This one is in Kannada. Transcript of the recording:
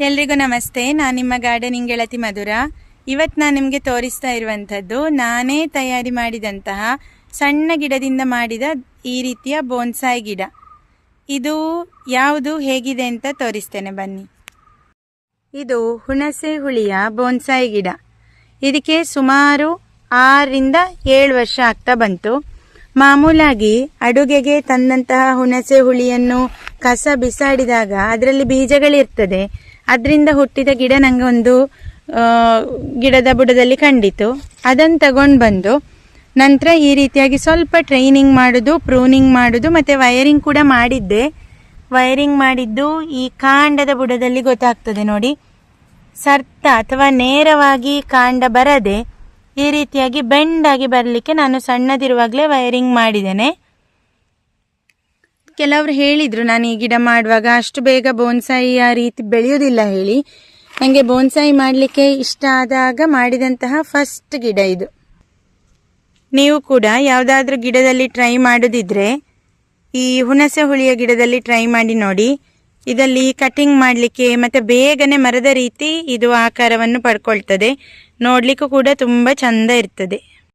ಎಲ್ರಿಗೂ ನಮಸ್ತೆ. ನಾನು ನಿಮ್ಮ ಗಾರ್ಡನಿಂಗ್ ಗೆಳತಿ ಮಧುರ. ಇವತ್ತು ನಾನು ನಿಮಗೆ ತೋರಿಸ್ತಾ ಇರುವಂಥದ್ದು ನಾನೇ ತಯಾರಿ ಮಾಡಿದಂತಹ ಸಣ್ಣ ಗಿಡದಿಂದ ಮಾಡಿದ ಈ ರೀತಿಯ ಬೋನ್ಸಾಯಿ ಗಿಡ. ಇದು ಯಾವುದು ಹೇಗಿದೆ ಅಂತ ತೋರಿಸ್ತೇನೆ ಬನ್ನಿ. ಇದು ಹುಣಸೆ ಹುಳಿಯ ಬೋನ್ಸಾಯಿ ಗಿಡ. ಇದಕ್ಕೆ ಸುಮಾರು 6ರಿಂದ 7 ವರ್ಷ ಆಗ್ತಾ ಬಂತು. ಮಾಮೂಲಾಗಿ ಅಡುಗೆಗೆ ತಂದಂತಹ ಹುಣಸೆ ಹುಳಿಯನ್ನು ಕಸ ಬಿಸಾಡಿದಾಗ ಅದರಲ್ಲಿ ಬೀಜಗಳಿರ್ತದೆ. ಅದರಿಂದ ಹುಟ್ಟಿದ ಗಿಡ ನನಗೆ ಒಂದು ಗಿಡದ ಬುಡದಲ್ಲಿ ಕಂಡಿತು. ಅದನ್ನು ತಗೊಂಡು ಬಂದು ನಂತರ ಈ ರೀತಿಯಾಗಿ ಸ್ವಲ್ಪ ಟ್ರೈನಿಂಗ್ ಮಾಡೋದು, ಪ್ರೂನಿಂಗ್ ಮಾಡೋದು ಮತ್ತು ವೈರಿಂಗ್ ಕೂಡ ಮಾಡಿದ್ದೆ. ವೈರಿಂಗ್ ಮಾಡಿದ್ದು ಈ ಕಾಂಡದ ಬುಡದಲ್ಲಿ ಗೊತ್ತಾಗ್ತದೆ ನೋಡಿ. ಸರ್ತ ಅಥವಾ ನೇರವಾಗಿ ಕಾಂಡ ಬರದೆ ಈ ರೀತಿಯಾಗಿ ಬೆಂಡಾಗಿ ಬರಲಿಕ್ಕೆ ನಾನು ಸಣ್ಣದಿರುವಾಗಲೇ ವೈರಿಂಗ್ ಮಾಡಿದ್ದೇನೆ. ಕೆಲವರು ಹೇಳಿದರು ನಾನು ಈ ಗಿಡ ಮಾಡುವಾಗ ಅಷ್ಟು ಬೇಗ ಬೋನ್ಸಾಯಿ ಆ ರೀತಿ ಬೆಳೆಯೋದಿಲ್ಲ ಹೇಳಿ. ನನಗೆ ಬೋನ್ಸಾಯಿ ಮಾಡಲಿಕ್ಕೆ ಇಷ್ಟ ಆದಾಗ ಮಾಡಿದಂತಹ ಫಸ್ಟ್ ಗಿಡ ಇದು. ನೀವು ಕೂಡ ಯಾವುದಾದ್ರೂ ಗಿಡದಲ್ಲಿ ಟ್ರೈ ಮಾಡೋದಿದ್ರೆ ಈ ಹುಣಸೆ ಹುಳಿಯ ಗಿಡದಲ್ಲಿ ಟ್ರೈ ಮಾಡಿ ನೋಡಿ. ಇದರಲ್ಲಿ ಕಟಿಂಗ್ ಮಾಡಲಿಕ್ಕೆ ಮತ್ತು ಬೇಗನೆ ಮರದ ರೀತಿ ಇದು ಆಕಾರವನ್ನು ಪಡ್ಕೊಳ್ತದೆ. ನೋಡಲಿಕ್ಕೂ ಕೂಡ ತುಂಬ ಚಂದ ಇರ್ತದೆ.